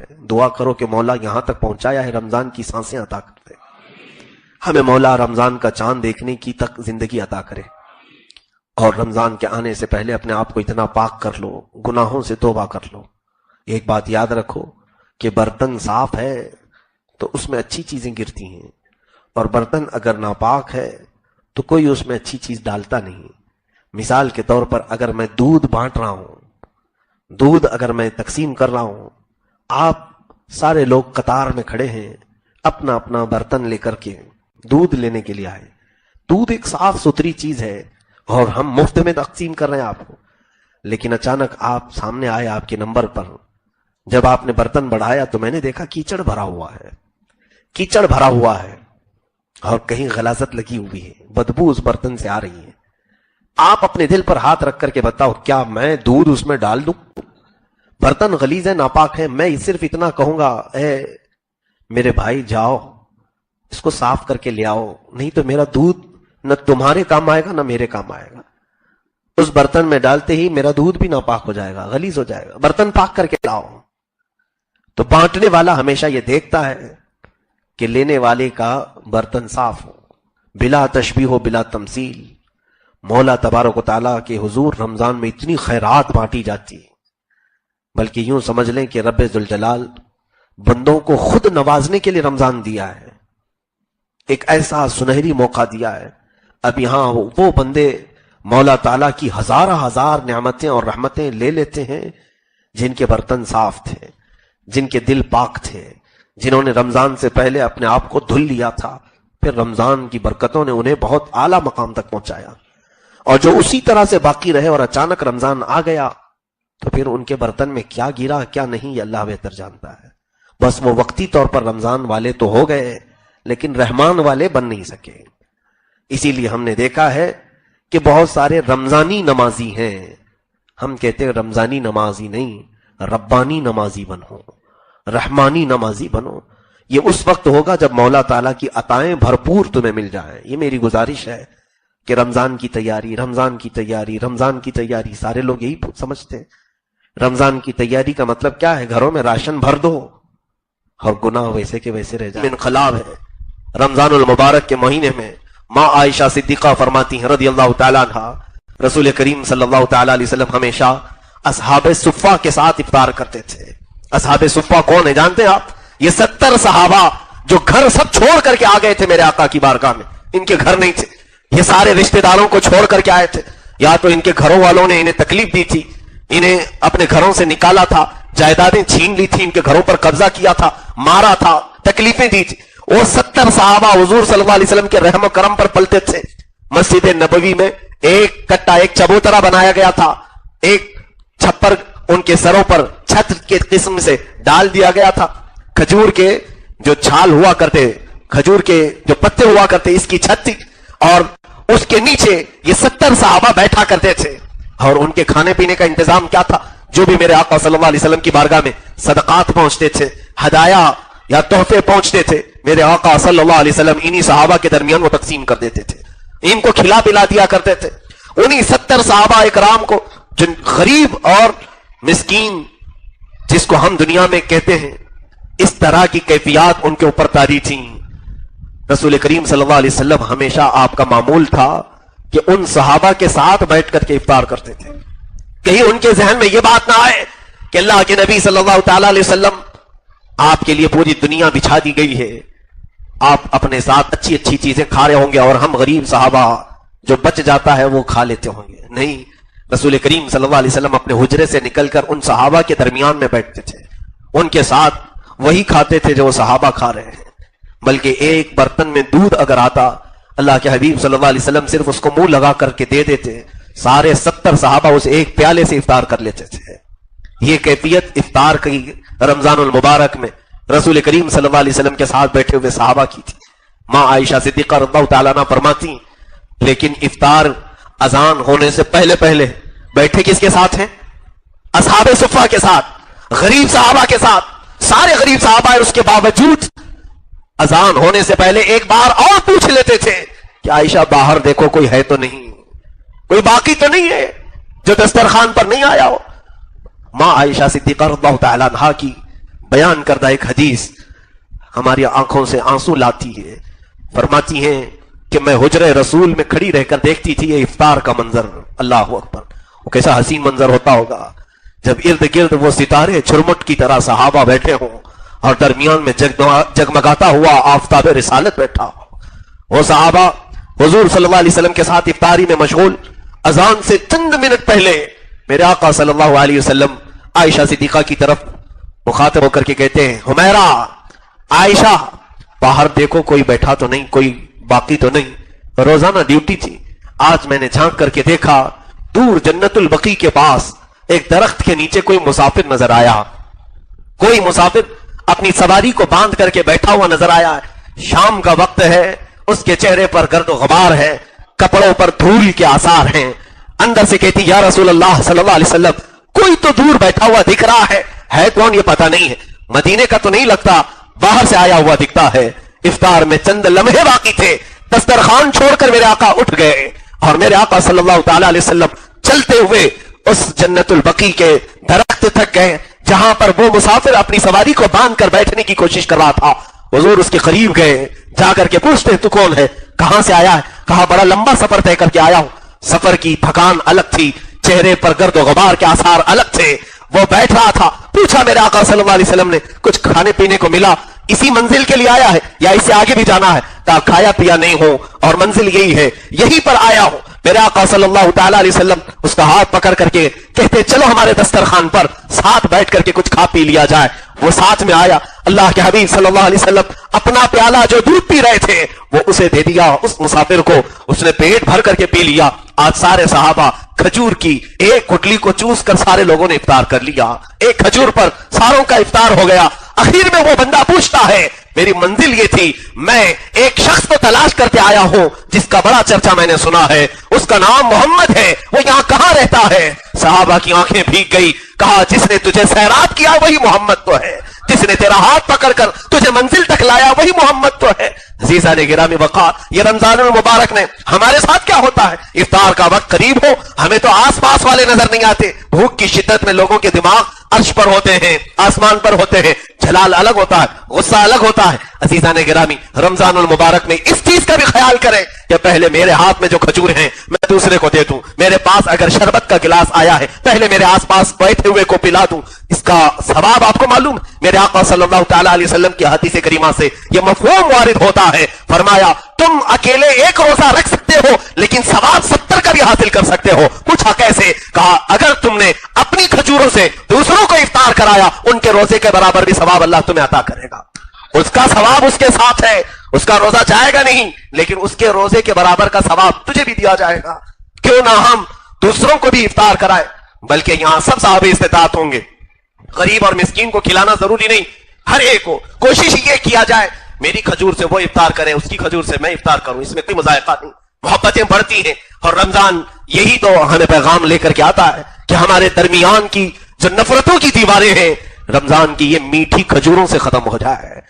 ہے۔ دعا کرو کہ مولا یہاں تک پہنچایا ہے، رمضان کی سانسیں عطا کر دے، ہمیں مولا رمضان کا چاند دیکھنے کی تک زندگی عطا کرے، اور رمضان کے آنے سے پہلے اپنے آپ کو اتنا پاک کر لو، گناہوں سے توبہ کر لو۔ ایک بات یاد رکھو کہ برتن صاف ہے تو اس میں اچھی چیزیں گرتی ہیں، اور برتن اگر ناپاک ہے تو کوئی اس میں اچھی چیز ڈالتا نہیں۔ مثال کے طور پر اگر میں دودھ بانٹ رہا ہوں، دودھ اگر میں تقسیم کر رہا ہوں، آپ سارے لوگ قطار میں کھڑے ہیں، اپنا اپنا برتن لے کر کے دودھ لینے کے لیے آئے، دودھ ایک صاف ستھری چیز ہے اور ہم مفت میں تقسیم کر رہے ہیں آپ کو، لیکن اچانک آپ سامنے آئے آپ کے نمبر پر، جب آپ نے برتن بڑھایا تو میں نے دیکھا کیچڑ بھرا ہوا ہے، کیچڑ بھرا ہوا ہے اور کہیں غلاظت لگی ہوئی ہے، بدبو اس برتن سے آ رہی ہے۔ آپ اپنے دل پر ہاتھ رکھ کر کے بتاؤ، کیا میں دودھ اس میں ڈال دوں؟ برتن غلیظ ہے، ناپاک ہے، میں صرف اتنا کہوں گا اے میرے بھائی جاؤ اس کو صاف کر کے لے آؤ، نہیں تو میرا دودھ نہ تمہارے کام آئے گا نہ میرے کام آئے گا۔ اس برتن میں ڈالتے ہی میرا دودھ بھی ناپاک ہو جائے گا، غلیظ ہو جائے گا، برتن پاک کر کے لاؤ۔ تو بانٹنے والا ہمیشہ یہ دیکھتا ہے کہ لینے والے کا برتن صاف ہو، بلا تشبیہ ہو، بلا تمثیل۔ مولا تبارک و تعالیٰ کے حضور رمضان میں اتنی خیرات بانٹی جاتی ہے، بلکہ یوں سمجھ لیں کہ رب ذوالجلال بندوں کو خود نوازنے کے لیے رمضان دیا ہے، ایک ایسا سنہری موقع دیا ہے۔ اب یہاں وہ بندے مولا تعالیٰ کی ہزار نعمتیں اور رحمتیں لے لیتے ہیں جن کے برتن صاف تھے، جن کے دل پاک تھے، جنہوں نے رمضان سے پہلے اپنے آپ کو دھل لیا تھا، پھر رمضان کی برکتوں نے انہیں بہت اعلیٰ مقام تک پہنچایا، اور جو اسی طرح سے باقی رہے اور اچانک رمضان آ گیا تو پھر ان کے برتن میں کیا گرا کیا نہیں یہ اللہ بہتر جانتا ہے۔ بس وہ وقتی طور پر رمضان والے تو ہو گئے لیکن رحمان والے بن نہیں سکے۔ اسی لیے ہم نے دیکھا ہے کہ بہت سارے رمضانی نمازی ہیں، ہم کہتے ہیں رمضانی نمازی نہیں، ربانی نمازی بنو، رحمانی نمازی بنو۔ یہ اس وقت ہوگا جب مولا تعالیٰ کی عطائیں بھرپور تمہیں مل جائیں۔ یہ میری گزارش ہے کہ رمضان کی تیاری، رمضان کی تیاری، رمضان کی تیاری، سارے لوگ یہی سمجھتے ہیں۔ رمضان کی تیاری کا مطلب کیا ہے؟ گھروں میں راشن بھر دو اور گناہ ویسے کے ویسے رہ جائیں۔ انقلاب ہے رمضان المبارک کے مہینے میں۔ ماں عائشہ صدیقہ فرماتی ہیں رضی اللہ تعالیٰ عنہ، رسول کریم صلی اللہ تعالیٰ علیہ وسلم ہمیشہ اصحاب صفہ کے ساتھ افطار کرتے تھے۔ اصحاب صفہ کون ہیں جانتے ہیں آپ؟ یہ 70 صحابہ جو گھر سب چھوڑ کر کے آ گئے تھے میرے آقا کی بارگاہ میں، ان کے گھر نہیں تھے، یہ سارے رشتہ داروں کو چھوڑ کر کے آئے تھے، یا تو ان کے گھروں والوں نے انہیں تکلیف دی تھی، انہیں اپنے گھروں سے نکالا تھا، جائیدادیں چھین لی تھی، ان کے گھروں پر قبضہ کیا تھا، مارا تھا، تکلیفیں دی تھی۔ وہ 70 صحابہ حضور صلی اللہ علیہ وسلم کے رحم و کرم پر پلتے تھے۔ مسجد نبوی میں ایک کٹا، ایک چبوترا بنایا گیا تھا، ایک چھپر ان کے سروں پر چھت کے قسم سے ڈال دیا گیا تھا، کھجور کے جو چھال ہوا کرتے، کھجور کے جو پتے ہوا کرتے، اس کی چھت تھی، اور اس کے نیچے یہ 70 صحابہ بیٹھا کرتے تھے، اور ان کے کھانے پینے کا انتظام کیا تھا؟ جو بھی میرے آقا صلی اللہ علیہ وسلم کی بارگاہ میں صدقات پہنچتے تھے، ہدایا یا تحفے پہنچتے تھے، میرے آقا صلی اللہ علیہ وسلم انہی صحابہ کے درمیان وہ تقسیم کر دیتے تھے، ان کو کھلا پلا دیا کرتے تھے۔ انہی 70 صحابہ اکرام کو، جن غریب اور مسکین جس کو ہم دنیا میں کہتے ہیں، اس طرح کی کیفیات ان کے اوپر طاری تھیں۔ رسول کریم صلی اللہ علیہ وسلم ہمیشہ آپ کا معمول تھا کہ ان صحابہ کے ساتھ بیٹھ کر کے افطار کرتے تھے۔ کہیں ان کے ذہن میں یہ بات نہ آئے کہ اللہ کے نبی صلی اللہ تعالی علیہ وسلم، آپ کے لیے پوری دنیا بچھا دی گئی ہے، آپ اپنے ساتھ اچھی اچھی چیزیں کھا رہے ہوں گے اور ہم غریب صحابہ جو بچ جاتا ہے وہ کھا لیتے ہوں گے۔ نہیں، رسول کریم صلی اللہ علیہ وسلم اپنے حجرے سے نکل کر ان صحابہ کے درمیان میں بیٹھتے تھے، ان کے ساتھ وہی کھاتے تھے جو وہ صحابہ کھا رہے ہیں۔ بلکہ ایک برتن میں دودھ اگر آتا، اللہ کے حبیب صلی اللہ علیہ وسلم صرف اس کو منہ لگا کر کے دے دیتے، سارے 70 صحابہ اس ایک پیالے سے افطار کر لیتے تھے۔ یہ کیفیت افطار کی رمضان المبارک میں رسول کریم صلی اللہ علیہ وسلم کے ساتھ بیٹھے ہوئے صحابہ کی تھی۔ ماں عائشہ صدیقہ رضی اللہ تعالیٰ عنہ فرماتی، لیکن افطار اذان ہونے سے پہلے پہلے بیٹھے کس کے ساتھ ہیں؟ اصحاب صفہ کے ساتھ، غریب صحابہ کے ساتھ، سارے غریب صحابہ ہیں، اس کے باوجود اذان ہونے سے پہلے ایک بار اور پوچھ لیتے تھے کہ عائشہ باہر دیکھو کوئی ہے تو نہیں، کوئی باقی تو نہیں ہے جو دسترخوان پر نہیں آیا ہو۔ ماں عائشہ صدیقہ رضی اللہ تعالیٰ عنہ کی بیان کردہ ایک حدیث ہماری آنکھوں سے آنسو لاتی ہے. فرماتی ہیں کہ میں حجرہ رسول میں کھڑی رہ کر دیکھتی تھی یہ افطار کا منظر. اللہ اکبر، وہ کیسا حسین منظر ہوتا ہوگا جب ارد گرد وہ ستارے چھرمٹ کی طرح صحابہ بیٹھے ہوں اور درمیان میں جگمگاتا ہوا آفتاب رسالت بیٹھا ہو. وہ صحابہ حضور صلی اللہ علیہ وسلم کے ساتھ افطاری میں مشغول. اذان سے چند منٹ پہلے میرے آقا صلی اللہ علیہ وسلم عائشہ صدیقہ کی طرف مخاطب ہو کر کے کہتے ہیں، حمیرہ، عائشہ، باہر دیکھو کوئی بیٹھا تو نہیں، کوئی باقی تو نہیں. روزانہ ڈیوٹی تھی. آج میں نے جھانک کر کے دیکھا دور جنت البقیع کے پاس ایک درخت کے نیچے کوئی مسافر نظر آیا. کوئی مسافر اپنی سواری کو باندھ کر کے بیٹھا ہوا نظر آیا. شام کا وقت ہے، اس کے چہرے پر گرد و غبار ہے، کپڑوں پر دھول کے آثار ہیں. اندر سے کہتی، یا رسول اللہ صلی اللہ علیہ وسلم، کوئی تو دور بیٹھا ہوا دکھ رہا ہے کون یہ پتہ نہیں ہے. مدینے کا تو نہیں لگتا، باہر سے آیا ہوا دکھتا ہے. افطار میں چند لمحے باقی تھے. دسترخوان چھوڑ کر میرے آقا اٹھ گئے اور میرے آقا صلی اللہ تعالی علیہ وسلم چلتے ہوئے اس جنت البقیع کے درخت تک گئے جہاں پر وہ مسافر اپنی سواری کو باندھ کر بیٹھنے کی کوشش کر رہا تھا. حضور اس کے قریب گئے، جا کر کے پوچھتے، تو کون ہے، کہاں سے آیا ہے؟ کہا بڑا لمبا سفر طے کر کے آیا ہوں. سفر کی تھکان الگ تھی، چہرے پر گرد و غبار کے آثار الگ تھے. وہ بیٹھ رہا تھا. پوچھا میرے آقا صلی اللہ علیہ وسلم نے، کچھ کھانے پینے کو ملا؟ اسی منزل کے لیے آیا ہے یا اس سے آگے بھی جانا ہے؟ کہا کھایا پیا نہیں ہو اور منزل یہی ہے، یہی پر آیا ہوں. میرے آقا صلی اللہ تعالی علیہ وسلم اس کا ہاتھ پکڑ کر کے کہتے، چلو ہمارے دسترخوان پر ساتھ بیٹھ کر کے کچھ کھا پی لیا جائے. وہ ساتھ میں آیا. اللہ کے حبیب صلی اللہ علیہ وسلم اپنا پیالہ جو دودھ پی رہے تھے وہ اسے دے دیا. اس مسافر کو اس نے پیٹ بھر کر کے پی لیا. آج سارے صحابہ کھجور کی ایک گٹلی کو چوس کر سارے لوگوں نے افطار کر لیا. ایک کھجور پر ساروں کا افطار ہو گیا. اخیر میں وہ بندہ پوچھتا ہے، میری منزل یہ تھی، میں ایک شخص کو تلاش کرتے آیا ہوں جس کا بڑا چرچا میں نے سنا ہے، اس کا نام محمد ہے، وہ یہاں کہاں رہتا ہے؟ صحابہ کی آنکھیں بھیگ گئی. کہا جس نے تجھے سیراب کیا وہی محمد تو ہے، جس نے تیرا ہاتھ پکڑ کر تجھے منزل تک لایا وہی محمد تو ہے. عزیزان گرامی وقار، یہ رمضان المبارک نے ہمارے ساتھ کیا ہوتا ہے؟ افطار کا وقت قریب ہو، ہمیں تو آس پاس والے نظر نہیں آتے. بھوک کی شدت میں لوگوں کے دماغ عرش پر ہوتے ہیں، آسمان پر ہوتے ہیں. جلال الگ ہوتا ہے، غصہ الگ ہوتا ہے. عزیزان گرامی، رمضان المبارک میں اس چیز کا بھی خیال کریں کہ پہلے میرے ہاتھ میں جو کھجور ہیں میں دوسرے کو دے دوں. میرے پاس اگر شربت کا گلاس آیا ہے پہلے میرے آس پاس بیٹھے ہوئے کو پلا دوں. اس کا ثواب آپ کو معلوم؟ میرے آقا صلی اللہ تعالی علیہ وسلم کی حدیث کریمہ سے یہ مفہوم وارد ہوتا ہے. فرمایا تم اکیلے ایک روزہ رکھ سکتے ہو لیکن ثواب 70 کا بھی حاصل کر سکتے ہو. پوچھا کیسے؟ کہا اگر تم نے اپنی کھجوروں سے دوسروں کو افطار کرایا ان کے روزے کے برابر بھی ثواب اللہ تمہیں عطا کرے گا. اس کا ثواب اس کے ساتھ ہے، اس کا روزہ جائے گا نہیں لیکن اس کے روزے کے برابر کا ثواب تجھے بھی دیا جائے گا. کیوں نہ ہم دوسروں کو بھی افطار کرائے، بلکہ یہاں سب صاحب استطاعت ہوں گے. غریب اور مسکین کو کھلانا ضروری نہیں، ہر ایک کو کوشش یہ کیا جائے میری کھجور سے وہ افطار کرے، اس کی کھجور سے میں افطار کروں. اس میں کوئی مذائقہ نہیں، محبتیں بڑھتی ہیں. اور رمضان یہی تو ہمیں پیغام لے کر کے آتا ہے کہ ہمارے درمیان کی جو نفرتوں کی دیواریں ہیں رمضان کی یہ میٹھی کھجوروں سے ختم ہو جائے.